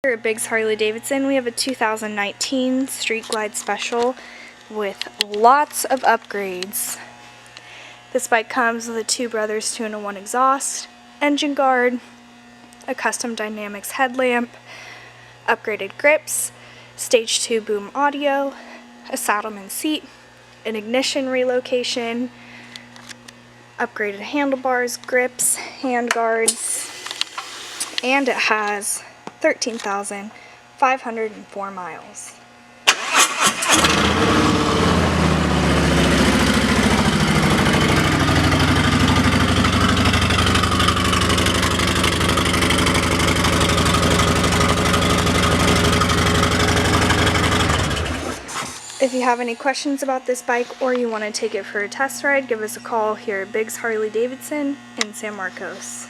Here at Biggs Harley Davidson, we have a 2019 Street Glide Special with lots of upgrades. This bike comes with a 2 Brothers 2-in-1 exhaust, engine guard, a custom Dynamics headlamp, upgraded grips, stage 2 boom audio, a saddleman seat, an ignition relocation, upgraded handlebars, grips, hand guards, and it has 13,504 miles. If you have any questions about this bike or you want to take it for a test ride, give us a call here at Biggs Harley Davidson in San Marcos.